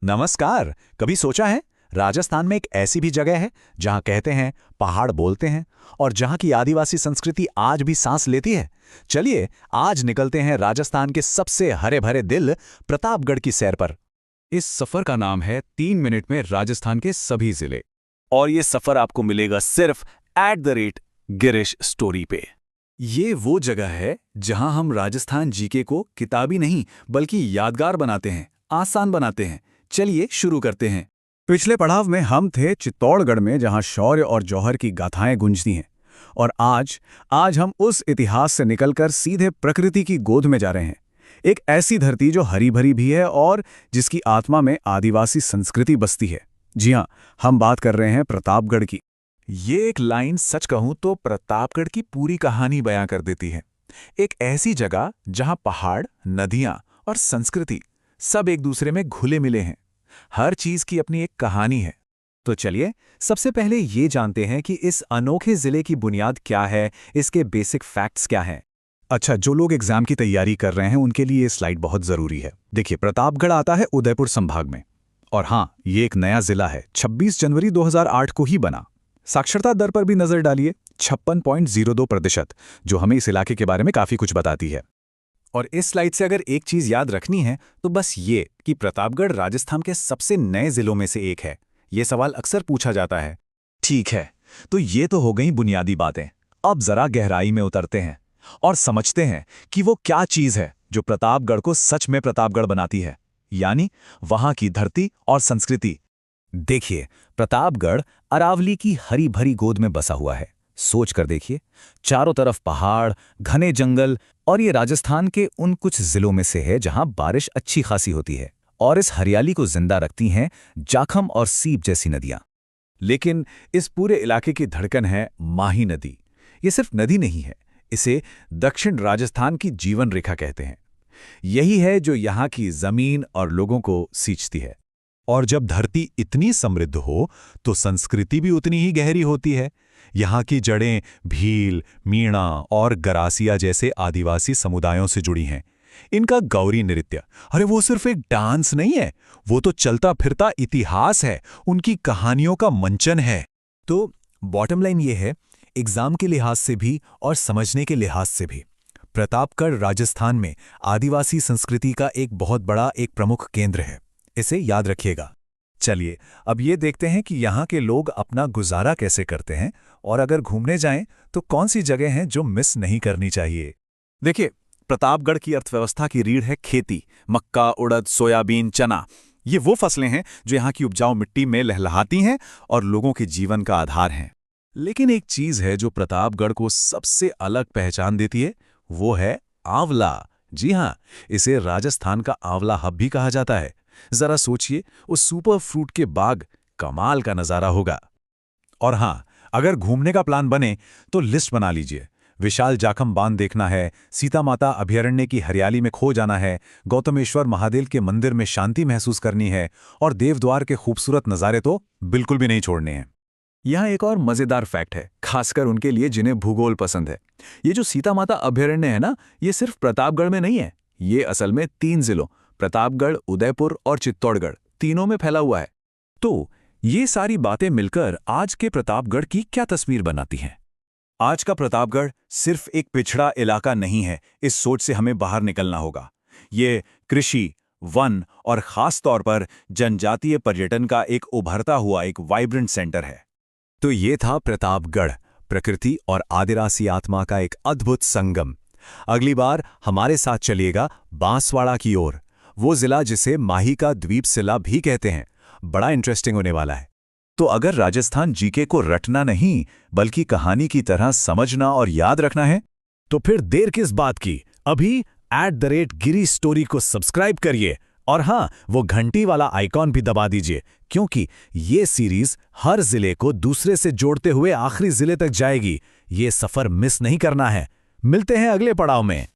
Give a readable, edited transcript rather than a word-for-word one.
नमस्कार। कभी सोचा है राजस्थान में एक ऐसी भी जगह है जहां कहते हैं पहाड़ बोलते हैं और जहां की आदिवासी संस्कृति आज भी सांस लेती है। चलिए आज निकलते हैं राजस्थान के सबसे हरे भरे दिल प्रतापगढ़ की सैर पर। इस सफर का नाम है 3 मिनट में राजस्थान के सभी जिले। और ये सफर आपको मिलेगा सिर्फ गिरीश स्टोरी पे। ये वो जगह है जहां हम राजस्थान जीके को किताबी नहीं बल्कि यादगार बनाते हैं, आसान बनाते हैं। चलिए शुरू करते हैं। पिछले पड़ाव में हम थे चित्तौड़गढ़ में, जहां शौर्य और जौहर की गाथाएं गूंजती हैं। और आज हम उस इतिहास से निकलकर सीधे प्रकृति की गोद में जा रहे हैं। एक ऐसी धरती जो हरी भरी भी है और जिसकी आत्मा में आदिवासी संस्कृति बसती है। जी हाँ, हम बात कर रहे हैं प्रतापगढ़ की। ये एक लाइन सच कहूं तो प्रतापगढ़ की पूरी कहानी बयां कर देती है। एक ऐसी जगह जहां पहाड़, नदियां और संस्कृति सब एक दूसरे में घुले मिले हैं। हर चीज की अपनी एक कहानी है। तो चलिए सबसे पहले ये जानते हैं कि इस अनोखे जिले की बुनियाद क्या है, इसके बेसिक फैक्ट्स क्या हैं। अच्छा, जो लोग एग्जाम की तैयारी कर रहे हैं उनके लिए ये स्लाइड बहुत जरूरी है। देखिए, प्रतापगढ़ आता है उदयपुर संभाग में। और हाँ, ये एक नया जिला है, 26 जनवरी 2008 को ही बना। साक्षरता दर पर भी नजर डालिए, 56.02%, जो हमें इस इलाके के बारे में काफी कुछ बताती है। और इस स्लाइड से अगर एक चीज याद रखनी है तो बस ये कि प्रतापगढ़ राजस्थान के सबसे नए जिलों में से एक है। ये सवाल अक्सर पूछा जाता है। ठीक है, तो ये तो हो गई बुनियादी बातें। अब जरा गहराई में उतरते हैं और समझते हैं कि वो क्या चीज है जो प्रतापगढ़ को सच में प्रतापगढ़ बनाती है, यानी वहां की धरती और संस्कृति। देखिए, प्रतापगढ़ अरावली की हरी भरी गोद में बसा हुआ है। सोच कर देखिए, चारों तरफ पहाड़, घने जंगल, और ये राजस्थान के उन कुछ जिलों में से है जहां बारिश अच्छी खासी होती है। और इस हरियाली को जिंदा रखती हैं जाखम और सीप जैसी नदियां। लेकिन इस पूरे इलाके की धड़कन है माही नदी। ये सिर्फ नदी नहीं है, इसे दक्षिण राजस्थान की जीवन रेखा कहते हैं। यही है जो यहाँ की जमीन और लोगों को सींचती है। और जब धरती इतनी समृद्ध हो तो संस्कृति भी उतनी ही गहरी होती है। यहाँ की जड़ें भील, मीणा और गरासिया जैसे आदिवासी समुदायों से जुड़ी हैं। इनका गौरी नृत्य, अरे वो सिर्फ एक डांस नहीं है, वो तो चलता फिरता इतिहास है, उनकी कहानियों का मंचन है। तो बॉटम लाइन ये है, एग्जाम के लिहाज से भी और समझने के लिहाज से भी प्रतापगढ़ राजस्थान में आदिवासी संस्कृति का एक बहुत बड़ा, एक प्रमुख केंद्र है। इसे याद रखिएगा। चलिए अब ये देखते हैं कि यहाँ के लोग अपना गुजारा कैसे करते हैं, और अगर घूमने जाएं तो कौन सी जगह हैं जो मिस नहीं करनी चाहिए। देखिए, प्रतापगढ़ की अर्थव्यवस्था की रीढ़ है खेती। मक्का, उड़द, सोयाबीन, चना, ये वो फसलें हैं जो यहाँ की उपजाऊ मिट्टी में लहलहाती हैं और लोगों के जीवन का आधार हैं। लेकिन एक चीज है जो प्रतापगढ़ को सबसे अलग पहचान देती है, वो है आंवला। जी हाँ, इसे राजस्थान का आंवला हब भी कहा जाता है। जरा सोचिए, उस सुपर फ्रूट के बाग, कमाल का नजारा होगा। और हाँ, अगर घूमने का प्लान बने तो लिस्ट बना लीजिए। विशाल जाखम बांध देखना है, सीता माता अभयारण्य की हरियाली में खो जाना है, गौतमेश्वर महादेव के मंदिर में शांति महसूस करनी है, और देवद्वार के खूबसूरत नज़ारे तो बिल्कुल भी नहीं छोड़ने हैं। यहाँ एक और मजेदार फैक्ट है, खासकर उनके लिए जिन्हें भूगोल पसंद है। ये जो सीता माता अभयारण्य है ना, ये सिर्फ प्रतापगढ़ में नहीं है। ये असल में 3 जिलों प्रतापगढ़, उदयपुर और चित्तौड़गढ़, तीनों में फैला हुआ है। तो ये सारी बातें मिलकर आज के प्रतापगढ़ की क्या तस्वीर बनाती हैं? आज का प्रतापगढ़ सिर्फ एक पिछड़ा इलाका नहीं है। इस सोच से हमें बाहर निकलना होगा। ये कृषि, वन और खास तौर पर जनजातीय पर्यटन का एक उभरता हुआ एक वाइब्रेंट सेंटर है। तो ये था प्रतापगढ़, प्रकृति और आदिवासी आत्मा का एक अद्भुत संगम। अगली बार हमारे साथ चलिएगा बांसवाड़ा की ओर, वो जिला जिसे माही का द्वीप जिला भी कहते हैं। बड़ा इंटरेस्टिंग होने वाला है। तो अगर राजस्थान जीके को रटना नहीं बल्कि कहानी की तरह समझना और याद रखना है, तो फिर देर किस बात की, अभी @गिरीश स्टोरी को सब्सक्राइब करिए। और हाँ, वो घंटी वाला आइकॉन भी दबा दीजिए, क्योंकि ये सीरीज हर जिले को दूसरे से जोड़ते हुए आखिरी जिले तक जाएगी। ये सफर मिस नहीं करना है। मिलते हैं अगले पड़ाव में।